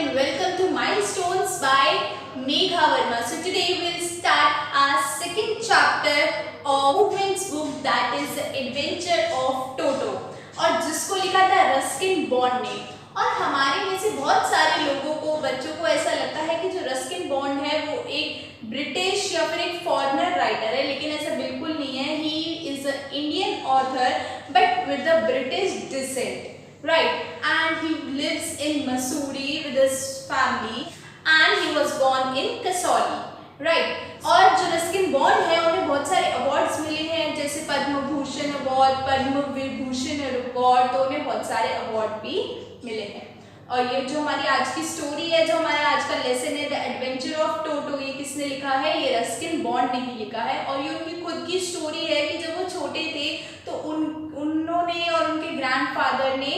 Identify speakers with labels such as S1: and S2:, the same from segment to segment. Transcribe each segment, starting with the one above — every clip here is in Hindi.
S1: and welcome to Milestones by Megha Verma. So today we'll start our second chapter of Movements book, that is The Adventure of Toto, और जिसको लिखा था रस्किन बॉन्ड ने। और हमारे में से बहुत सारे लोगों को, बच्चों को ऐसा लगता है कि जो रस्किन बॉन्ड है वो एक ब्रिटिश या फिर एक फॉरेनर राइटर है, लेकिन ऐसा बिल्कुल नहीं है। He is a Indian author but with the British descent, right? And he lives in Missouri with his family and he was born in Kasauli, right? और जो रस्किन बॉन्ड है उन्हें बहुत सारे अवार्ड्स मिले हैं, जैसे पद्म भूषण अवार्ड, पद्म विभूषण अवार्ड, तो उन्हें बहुत सारे अवार्ड भी मिले हैं। और ये जो हमारी आज की स्टोरी है, जो हमारा आज का लेसन है, द एडवेंचर ऑफ टोटो, ये किसने लिखा है? ये रस्किन बॉन्ड ने ही लिखा है। और ये उनकी खुद की स्टोरी है कि जब वो छोटे थे तो उन्होंने और उनके ग्रैंडफादर ने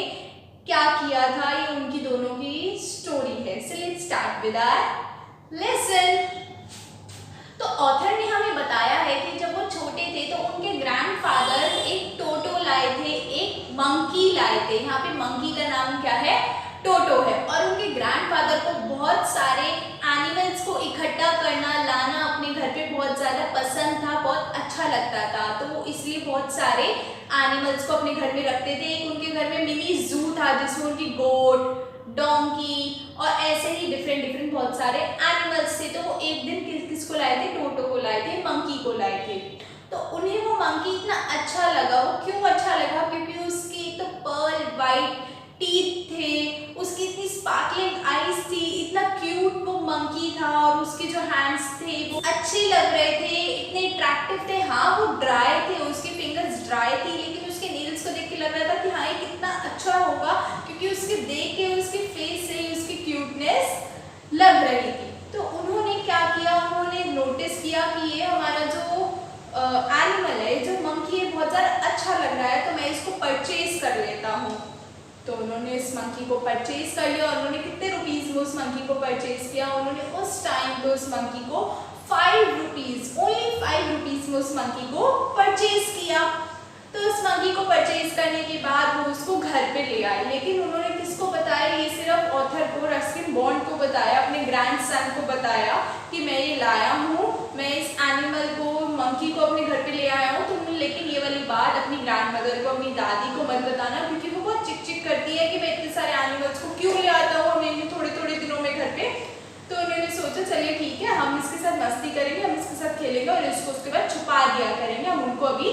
S1: क्या किया था, ये उनकी दोनों की स्टोरी है। So let's start with our lesson. तो ऑथर ने हमें बताया है कि जब वो छोटे थे तो उनके ग्रैंडफादर एक टोटो लाए थे, एक मंकी लाए थे। यहाँ पे मंकी का नाम क्या है? टोटो है। और उनके ग्रैंडफादर को बहुत सारे एनिमल्स को इकट्ठा करना, लाना अपने घर पे बहुत ज़्यादा पसंद था, बहुत अच्छा लगता था, तो वो इसलिए बहुत सारे एनिमल्स को अपने घर में रखते थे। एक उनके घर में मिनी जू था जिसमें उनकी गोट, डोंकी और ऐसे ही डिफरेंट बहुत सारे एनिमल्स थे। तो वो एक दिन किसको लाए थे? टोटो को लाए थे, मंकी को लाए थे। तो उन्हें वो मंकी इतना अच्छा लगा। वो क्यों अच्छा लगा? क्योंकि उसकी तो पर्ल वाइट टीथ थे, उसकी इतनी स्पार्कलिंग आईज थी, इतना क्यूट वो मंकी था, और उसके जो हैंड्स थे वो अच्छे लग रहे थे, इतने अट्रैक्टिव थे। हाँ, वो ड्राई थे, उसके फिंगर्स ड्राई थी, लेकिन उसके नील्स को देख के लग रहा था कि हाँ ये कितना अच्छा होगा, क्योंकि उसके देख के उसके फेस से ही उसकी क्यूटनेस लग रही थी। तो उन्होंने क्या किया? उन्होंने नोटिस किया कि ये हमारा जो एनिमल है, जो मंकी है, बहुत ज़्यादा अच्छा लग रहा है, तो मैं इसको परचेज कर लेता हूँ। तो उन्होंने इस मंकी को परचेज कर लिया। और उन्होंने कितने रुपीस में उस मंकी को परचेज किया? उन्होंने उस टाइम पे उस मंकी को 5 रुपीज, ओनली 5 रुपीज में उस मंकी को परचेज किया। तो उस मंकी को परचेज करने के बाद वो उसको घर पे ले आए। लेकिन उन्होंने किसको बताया? ये सिर्फ ऑथर को, रस्किन बॉन्ड को बताया, अपने ग्रैंडसन को बताया कि मैं ये लाया हूँ, मैं इस एनिमल को, मंकी को अपने घर पे ले आया हूँ। तो लेकिन ये वाली बात अपनी ग्रैंडमदर को, अपनी दादी को मत बताना, क्योंकि वो बहुत चिक करती है कि मैं इतने सारे एनिमल्स को क्यों ले आता हूँ हमें थोड़े दिनों में घर पे। तो उन्होंने सोचा चलिए ठीक है, हम इसके साथ मस्ती करेंगे, हम इसके साथ खेलेंगे और इसको उसके बाद छुपा दिया करेंगे। हम उनको अभी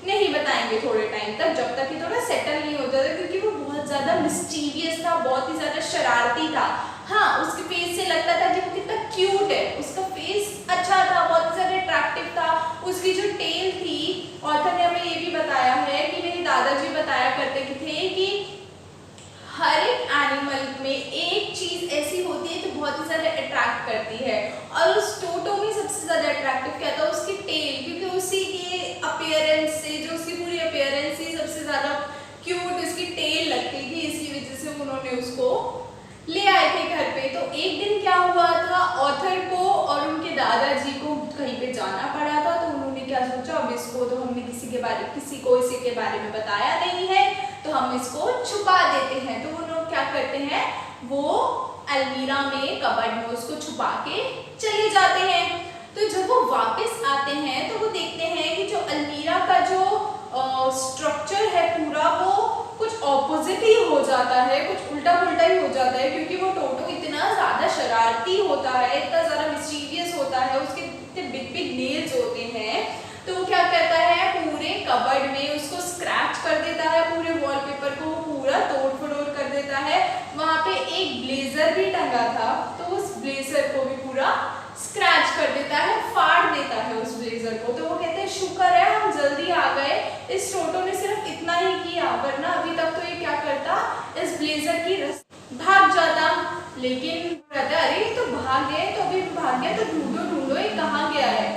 S1: नहीं बताएंगे थोड़े टाइम तक, जब तक कि थोड़ा सेटल नहीं होता था, क्योंकि वो बहुत ज़्यादा मिस्टीरियस था, बहुत ही ज़्यादा शरारती था। हाँ, उसके फेस से लगता था कि वो कितना क्यूट है, उसका फेस अच्छा था, बहुत ज़्यादा अट्रैक्टिव था। उसकी जो टेल थी, ऑथर ने हमें ये भी बताया है कि मेरे दादाजी बताया करते थे कि हर एक एनिमल में एक चीज ऐसी होती है जो बहुत ही ज़्यादा अट्रैक्ट करती है, और उस टोटो में सबसे ज़्यादा अट्रैक्टिव क्या था? उसकी टेल, क्योंकि उसी के अपीयरेंस से, जो उसकी पूरी अपीयरेंस से सबसे ज़्यादा क्यूट उसकी टेल लगती थी, इसी वजह से उन्होंने उसको ले आए थे घर पे। तो एक दिन क्या हुआ था, ऑथर को और उनके दादाजी को कहीं पे जाना पड़ा था। तो उन्होंने क्या सोचा, अब इसको तो हमने किसी को इसी के बारे में बताया नहीं है, तो हम इसको छुपा देते हैं। तो वो लोग क्या करते हैं, वो अलमीरा में, कबर्ड में उसको छुपा के चले जाते हैं। तो जब वो वापस आते हैं तो वो देखते हैं कि जो अलमीरा का जो स्ट्रक्चर है पूरा, वो कुछ ऑपोजिट ही हो जाता है, कुछ उल्टा पुल्टा ही हो जाता है, क्योंकि वो टोटो इतना ज़्यादा शरारती होता है, इतना ज़्यादा मिस्टीरियस होता है, उसके इतने बिग नेल्स होते हैं। तो वो क्या करता है, पूरे कबर्ड में उसको स्क्रैच कर देता है, पूरे वॉलपेपर को पूरा तोड़ फड़ोड़ कर देता है। वहाँ पे एक ब्लेजर भी टंगा था, तो उस ब्लेजर को भी पूरा स्क्रैच कर देता है, फाड़ देता है उस ब्लेजर को। तो वो कहते हैं शुक्र है हम जल्दी आ गए, इस टोटो ने सिर्फ इतना ही किया, वरना अभी तक तो ये क्या करता, इस ब्लेजर की भाग जाता। लेकिन कहता है अरे तो भाग गए, तो अभी भाग गया, तो ढूंढो ये कहाँ गया है।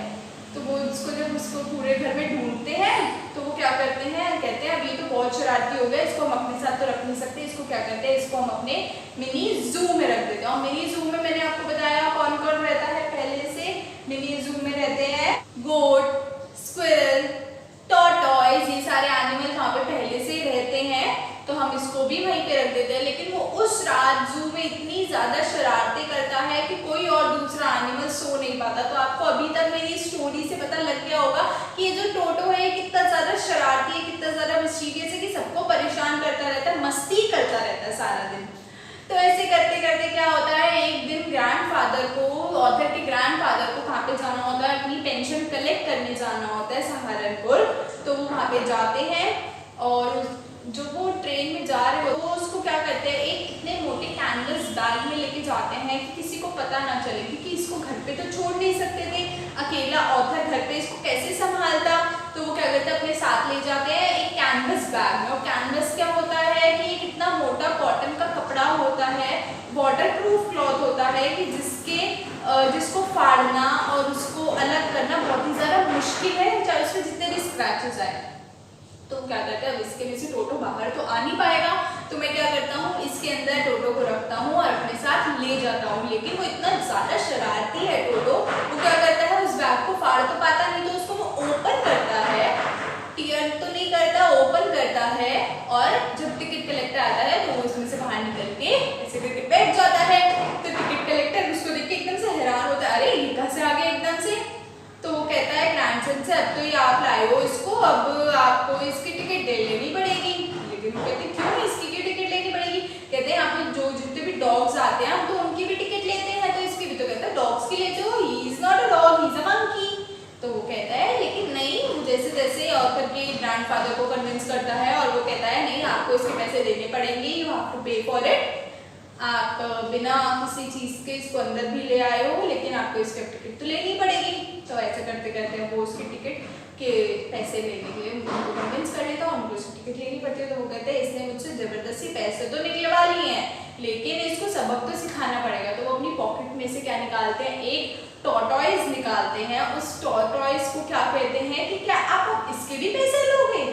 S1: तो वो जब उसको पूरे घर में ढूंढते हैं तो वो क्या करते हैं, कहते हैं अभी तो बहुत शरारती हो गया, इसको हम अपने साथ तो रख नहीं सकते, इसको क्या करते हैं, इसको हम अपने मिनी जू में रख देते हैं। और मिनी जू में मैंने आपको बताया कौन कौन रहता है पहले से। मिनी जू में रहते हैं गोट, स्क्विरल, टॉर्टॉइज, ये सारे एनिमल वहाँ पे पहले से ही रहते हैं, तो हम इसको भी वहीं पे रख देते हैं। लेकिन वो उस रात जू में इतनी ज़्यादा शरारतें करता है कि कोई और दूसरा एनिमल सो नहीं पाता। तो आपको अभी तक मेरी स्टोरी से पता लग गया होगा कि ये जो टोटो है कितना ज़्यादा शरारती है, कितना ज़्यादा मिस्चीवियस है कि सबको परेशान करता रहता है, मस्ती करता रहता है सारा दिन। तो ऐसे करते करते क्या होता है, एक दिन ग्रैंडफादर को, ऑथर के ग्रैंडफादर को कहाँ पे जाना होता है, अपनी पेंशन कलेक्ट करने जाना होता है सहारनपुर। तो वो वहाँ पे जाते हैं और जो वो ट्रेन में जा रहे हो वो उसको क्या करते हैं, एक इतने मोटे कैनवस बैग में लेके जाते हैं कि किसी को पता ना चले, क्योंकि इसको घर पे तो छोड़ नहीं सकते थे, अकेला ऑथर घर पे इसको कैसे संभालता। तो वो क्या करते हैं, अपने साथ ले जाते हैं एक कैनवस बैग में। और कैनवस क्या होता है कि कितना मोटा कॉटन का कपड़ा होता है, वाटरप्रूफ क्लॉथ होता है कि जिसको फाड़ना और उसको अलग करना बहुत ही ज़्यादा मुश्किल है, चाहे उसमें जितने भी स्क्रैचेस आए। तो क्या करते हैं, अब इसके में से टोटो बाहर तो आ नहीं पाएगा, तो मैं क्या करता हूँ, इसके अंदर टोटो को रखता हूँ और अपने साथ ले जाता हूँ। लेकिन वो इतना ज़्यादा शरारती है टोटो, वो क्या करता है, उस बैग को फाड़ तो पाता नहीं, तो उसको वो ओपन करता है, टीयर तो नहीं करता, ओपन करता है। और जब टिकट कलेक्टर आता है तो वो उसमें से बाहर निकल के ऐसे करके बैठ जाता है। तो टिकट कलेक्टर उसको देख के एकदम से हैरान होता है, अरे ये कहाँ से आ गया एकदम से। तो वो कहता है ग्रैंडसन से, अब तो ये आप लाए हो इसको, अब आपको इसकी टिकट ले लेनी पड़ेगी। लेकिन वो कहते क्यों, इसकी क्यों टिकट लेनी पड़ेगी। कहते हैं यहाँ पे जो जितने भी डॉग्स आते हैं हम तो उनकी भी टिकट लेते हैं, तो इसकी भी। तो कहता है डॉग्स की लेते हो, he is not a dog, he is a monkey. तो वो कहता है लेकिन नहीं, जैसे जैसे ऑथर के ग्रैंडफादर को कन्विंस करता है और वो कहता है नहीं, आपको इसके पैसे देने पड़ेंगे, यू हैव टू पे फॉर इट। आप बिना किसी चीज़ के इसको अंदर भी ले आए हो, लेकिन आपको इसकी टिकट तो लेनी पड़ेगी। तो ऐसे करते करते वो उसकी टिकट के पैसे लेने के लिए उनको कन्विंस कर लेता है, उनको उसकी टिकट लेनी पड़ती है। तो वो कहते हैं इसने मुझसे ज़बरदस्ती पैसे तो निकलवा लिए हैं, लेकिन इसको सबक तो सिखाना पड़ेगा। तो वो अपनी पॉकेट में से क्या निकालते हैं, एक टॉर्टॉइज निकालते हैं। उस टॉर्टॉइज को क्या कहते हैं कि क्या आप इसके भी पैसे लोगे,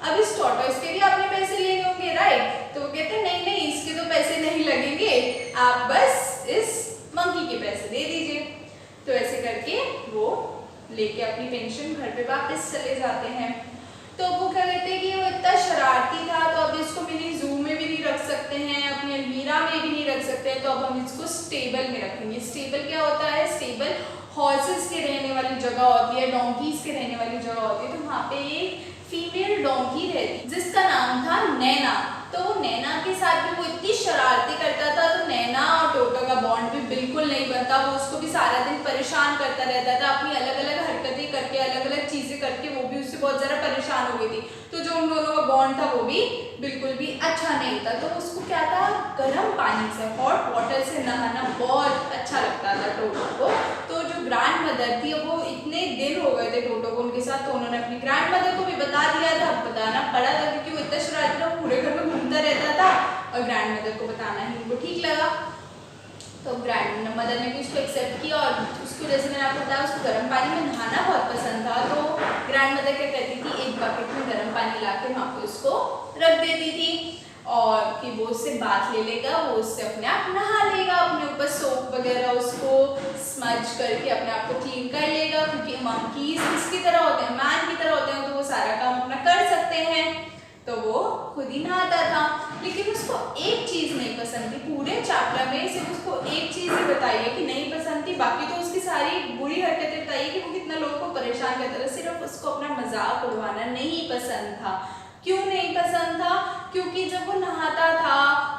S1: अब इस टॉर्टॉइज के भी आपने पैसे लेने होंगे, राइट। तो वो कहते हैं नहीं नहीं, इसके तो पैसे नहीं लगेंगे, आप बस इस मंकी के पैसे दे दीजिए। तो ऐसे करके वो लेके अपनी पेंशन घर पे वापस चले जाते हैं। तो वो क्या कहते हैं कि वो इतना शरारती था, तो अब इसको मिनी जू में भी नहीं रख सकते हैं, अपनी अलमीरा में भी नहीं रख सकते हैं, तो अब हम इसको स्टेबल में रखेंगे। स्टेबल क्या होता है, स्टेबल हॉर्सेस के रहने वाली जगह होती है, डोंकीज के रहने वाली जगह होती है। तो वहाँ पे एक फीमेल डोंकी रहती जिसका नाम था नैना। तो वो नैना के साथ भी वो इतनी शरारती करता था, तो नैना और टोटो का बॉन्ड भी बिल्कुल नहीं बनता। वो उसको भी सारा दिन परेशान करता रहता था, अपनी अलग अलग हरकतें करके, अलग अलग चीज़ें करके वो भी उससे बहुत ज़्यादा परेशान हो गई थी। तो जो उन दोनों का बॉन्ड था वो भी बिल्कुल भी अच्छा नहीं था। तो उसको क्या था, गर्म पानी से, हॉट वाटर से नहाना बहुत अच्छा लगता था टोटो को। तो जो ग्रैंड मदर थी, वो इतने दिन हो गए थे टोटो को उनके साथ, तो उन्होंने अपनी ग्रैंड मदर को भी बता दिया था, बताना पड़ा था क्योंकि वो इतना शरारती था, पूरे घर में घूमता रहता था और ग्रैंड मदर को बताना ही उनको ठीक लगा। तो ग्रैंड मदर ने भी उसको एक्सेप्ट किया और उसको, जैसे मैंने आपको बताया, उसको गर्म पानी में नहाना बहुत पसंद था। तो ग्रैंड मदर क्या करती थी, एक बकेट में गर्म पानी ला के वहाँ पे उसको रख देती थी और कि वो उससे बाथ ले लेगा, वो उससे अपने आप नहा लेगा, अपने ऊपर सोप वगैरह उसको स्मज करके अपने आप को क्लीन कर लेगा। क्योंकि मंकीज किसकी तरह होते हैं, मैन की तरह होते हैं, तो वो सारा काम अपना कर सकते हैं। तो वो खुद ही नहाता था। लेकिन उसको एक चीज़ नहीं पसंद थी, पूरे चैप्टर में सिर्फ उसको एक चीज़ ही बताई है कि नहीं पसंद थी, बाकी तो उसकी सारी बुरी हरकतें बताई कि वो कितना लोगों को परेशान करता था, सिर्फ उसको अपना मजाक उड़वाना नहीं पसंद था। क्यों नहीं पसंद था, क्योंकि जब वो नहाता था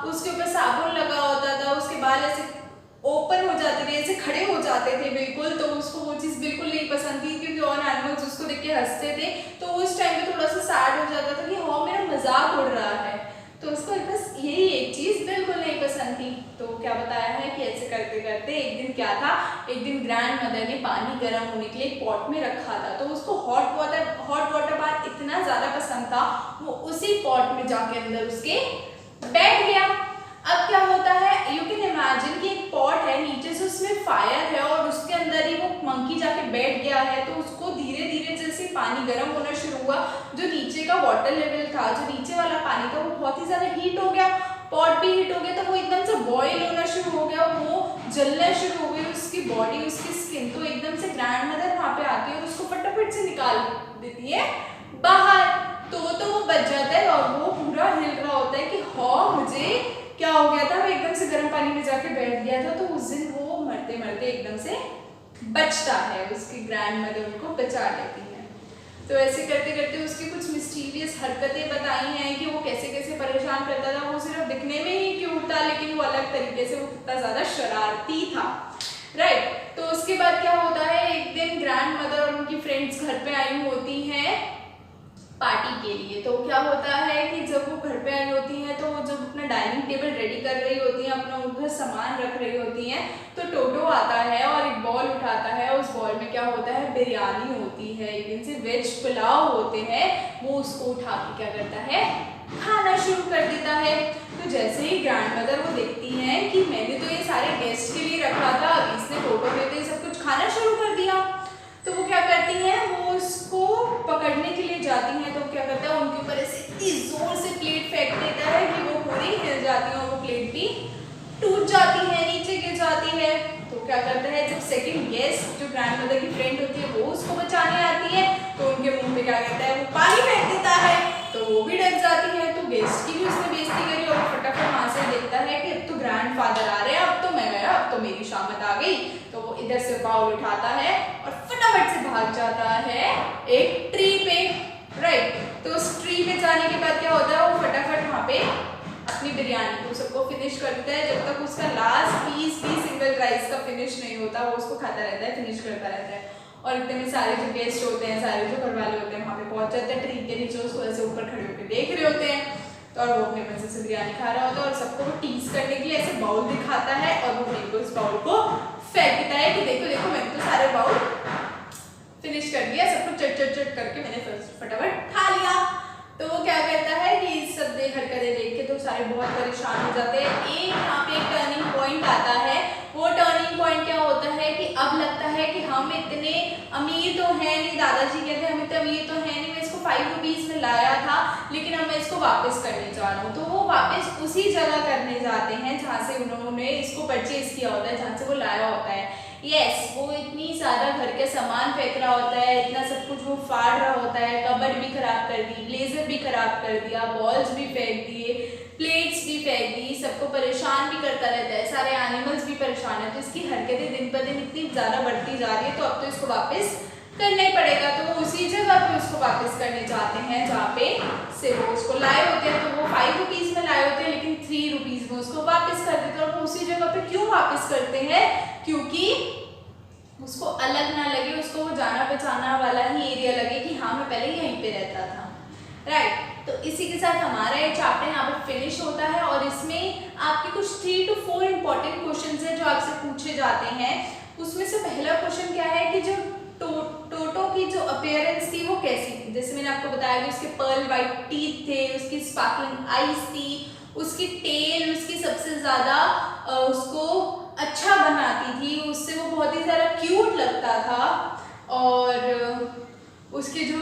S1: उसके ऊपर साबुन लगा होता था, उसके बाल ऐसे ओपन हो जाते थे, ऐसे खड़े हो जाते थे बिल्कुल, तो उसको वो चीज़ बिल्कुल नहीं पसंद थी। क्योंकि और एनिमल्स उसको देख के हंसते थे, तो उस टाइम पे थोड़ा सा सैड हो जाता था कि हाँ मेरा मजाक उड़ रहा है। तो उसको बस यही एक चीज़ बिल्कुल नहीं पसंद थी। तो क्या बताया है कि ऐसे करते करते एक दिन क्या था, एक दिन ग्रैंड मदर ने पानी गर्म होने के लिए एक पॉट में रखा था। तो उसको हॉट वाटर बाथ इतना ज़्यादा पसंद था, वो उसी पॉट में जाके अंदर उसके बैठ गया। अब क्या होता है, यू कैन इमेजिन कि एक पॉट है, नीचे से उसमें फायर है और उसके अंदर ही वो मंकी जाके बैठ गया है। तो उसको धीरे धीरे जैसे पानी गर्म होना शुरू हुआ, जो नीचे का वाटर लेवल था, जो नीचे वाला पानी था, वो बहुत ही ज़्यादा हीट हो गया, पॉट भी हीट हो गया। तो वो एकदम से बॉयल होना शुरू हो गया, वो जलना शुरू हो गई उसकी बॉडी, उसकी स्किन। तो एकदम से ग्रैंड मदर वहाँ पे आती है और उसको फटाफट से निकाल देती है बाहर। तो वो बच जाता है और वो पूरा हिल रहा होता है कि हाँ मुझे क्या हो गया था, वो एकदम से गर्म पानी में जाके बैठ गया था, तो उस दिन वो मरते मरते एकदम से बचता है, उसकी ग्रैंड मदर उनको बचा लेती है। तो ऐसे करते करते उसकी कुछ मिस्टीरियस हरकतें बताई हैं कि वो कैसे कैसे परेशान करता था। वो सिर्फ दिखने में ही क्यूट था, लेकिन वो अलग तरीके से वो कितना ज़्यादा शरारती था, राइट। तो उसके बाद क्या होता है, एक दिन ग्रैंड मदर और उनकी फ्रेंड्स घर पे आई होती हैं पार्टी के लिए। तो क्या होता है कि जब वो घर पे आई होती हैं, तो वो जब अपना डाइनिंग टेबल रेडी कर रही होती हैं, अपना उधर सामान रख रही होती हैं, तो टोटो आता है और एक बॉल उठाता है। उस बॉल में क्या होता है, बिरयानी होती है, इवन से वेज पुलाव होते हैं। वो उसको उठा के क्या करता है, खाना शुरू कर देता है। तो जैसे ही ग्रैंड मदर वो देखती हैं कि मैंने तो ये सारे गेस्ट के लिए रखा था, अब इसने टोटो देते सब कुछ खाना शुरू कर दिया। तो वो क्या करती हैं, वो उसको पकड़ने के लिए जाती हैं। तो क्या करता है, उनके ऊपर ऐसे इतनी जोर से प्लेट फेंक देता है कि वो पूरी हिल जाती है और वो प्लेट भी टूट जाती है, नीचे गिर जाती है। तो क्या करता है, जब सेकंड गेस्ट जो ग्रैंड मदर की फ्रेंड होती है वो उसको बचाने आती है, तो उनके मुंह पे क्या करता है, वो पानी फेंक देता है। तो वो भी डर जाती है। तो गेस्ट की भी उसने बेइज्जती करी और फटाफट वहां से देखता है कि अब तो ग्रैंड फादर आ रहे हैं, अब तो मैं गया, अब तो मेरी शामत आ गई। तो वो इधर से बाउल उठाता है और फटाफट से भाग जाता है एक ट्री पे, राइट। तो उस ट्री पे जाने के बाद क्या होता है, वो फटाफट वहां पे अपनी बिरयानी को सबको फिनिश करता है। जब तक उसका लास्ट पीस भी सिंगल राइस का फिनिश नहीं होता, वो उसको खाता रहता है, फिनिश करता रहता है। और इतने में सारे जो गेस्ट होते हैं, सारे जो घर वाले होते हैं वहाँ पे पहुँच जाते हैं। ट्री के नीचे उसको ऐसे ऊपर खड़े होकर देख रहे होते हैं। तो और वो अपने मजे से बिरयानी खा रहा होता है और सबको वो टीज करने के लिए ऐसे बाउल दिखाता है और वो बिल्कुल उस बाउल को फेंकता है कि देखो देखो मैंने तो सारे बाउल फिनिश कर दिया, सबको चट चट चट करके मैंने फटाफट खा लिया। तो वो क्या करता है कि इस सब हरकतें देख के तो सारे बहुत परेशान हो जाते हैं। एक यहाँ पे एक टर्निंग पॉइंट आता है। वो टर्निंग पॉइंट क्या होता है कि अब लगता है कि हम इतने अमीर तो हैं नहीं, दादाजी कहते हैं हम इतने अमीर तो हैं नहीं, मैं इसको 5 रुपीज़ में लाया था, लेकिन अब मैं इसको वापस करने जा रहा हूँ। तो वो वापस उसी जगह करने जाते हैं जहाँ से उन्होंने इसको परचेज किया होता है, जहाँ से वो लाया होता है। यस, वो इतनी ज़्यादा घर के सामान फेंक रहा होता है, इतना सब कुछ वो फाड़ रहा होता है, कबर्ड भी खराब कर दी, ब्लेजर भी खराब कर दिया, बॉल्स भी फेंक दिए, प्लेट्स भी फेंक दी, सबको परेशान भी करता रहता है, सारे एनिमल्स भी परेशान है। तो इसकी हरकतें दिन पर दिन इतनी ज़्यादा बढ़ती जा रही है, तो अब तो इसको वापस करना ही पड़ेगा। तो वो उसी जगह पे उसको वापस करने जाते हैं जहाँ पे से वो उसको लाए होते हैं। तो वो 5 रुपीज़ में लाए होते हैं, लेकिन 3 रुपीज़ में उसको वापस कर देते हैं। और वो उसी जगह पे क्यों वापस करते हैं, क्योंकि उसको अलग ना लगे, उसको वो जाना पहचाना वाला ही एरिया लगे कि हाँ मैं पहले यहीं पे रहता था, राइट। तो इसी के साथ हमारा ये चैप्टर यहाँ पे फिनिश होता है। और इसमें आपके कुछ 3 to 4 इंपॉर्टेंट क्वेश्चंस हैं जो आपसे पूछे जाते हैं। उसमें से पहला क्वेश्चन क्या है कि जो टोटो की जो अपीयरेंस थी वो कैसी थी। जैसे मैंने आपको बताया कि उसके पर्ल वाइट टीथ थे, उसकी स्पार्कलिंग आईज थी, उसकी टेल उसकी सबसे ज़्यादा उसको अच्छा बनाती थी, उससे वो बहुत ही ज़्यादा क्यूट लगता था। और उसके जो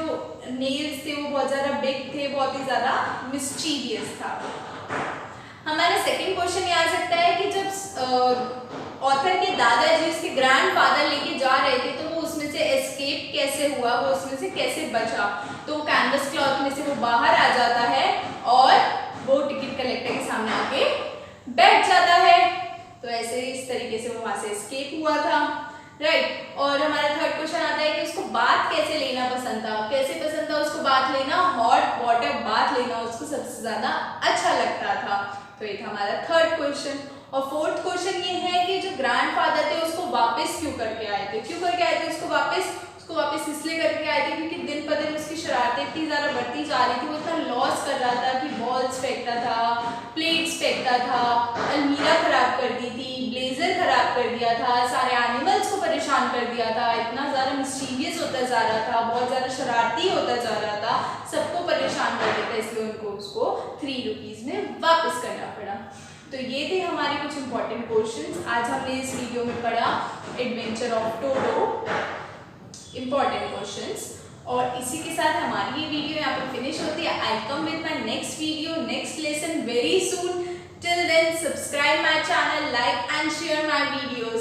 S1: नेल्स थे वो बहुत ज़्यादा बिग थे, बहुत ही ज़्यादा मिस्चीवियस था। हमारा सेकंड क्वेश्चन ये आ सकता है कि जब ऑथर के दादाजी उसके ग्रैंडफादर लेके जा रहे थे, तो वो उसमें से एस्केप कैसे हुआ, वो उसमें से कैसे बचा। तो कैनवस क्लॉथ में से वो बाहर आ जाता है और वो टिकट कलेक्टर के सामने आके बैठ जाता है। तो ऐसे इस तरीके से वो वहाँ से एस्केप हुआ था, राइट। और हमारा थर्ड क्वेश्चन आता है कि उसको बात कैसे लेना पसंद था। कैसे पसंद था उसको बात लेना, हॉट वाटर बात लेना उसको सबसे ज़्यादा अच्छा लगता था। तो ये था हमारा थर्ड क्वेश्चन। और फोर्थ क्वेश्चन ये है कि जो ग्रैंडफादर थे उसको वापस क्यों करके आए थे। क्यों करके आए थे उसको वापस इसलिए करके आए थे क्योंकि दिन पर दिन उसकी शरारतें इतनी ज़्यादा बढ़ती जा रही थी। वो इतना लॉस कर रहा था कि बॉल्स फेंकता था, प्लेट्स फेंकता था, अलमीरा खराब कर दी थी, ब्लेजर खराब कर दिया था, सारे एनिमल्स को परेशान कर दिया था, इतना ज़्यादा मिस्टीरियस होता जा रहा था, बहुत ज़्यादा शरारती होता जा रहा था, सबको परेशान कर देता, इसलिए उनको उसको 3 रुपीज़ में वापस करना पड़ा। तो ये थे हमारे कुछ इंपॉर्टेंट क्वेश्चंस। आज हमने इस वीडियो में पढ़ा adventure of Toto, important questions. और इसी के साथ हमारी ये वीडियो यहाँ पर फिनिश होती है। I come with my next video, next lesson very soon. Till then, subscribe my channel, like and share my videos.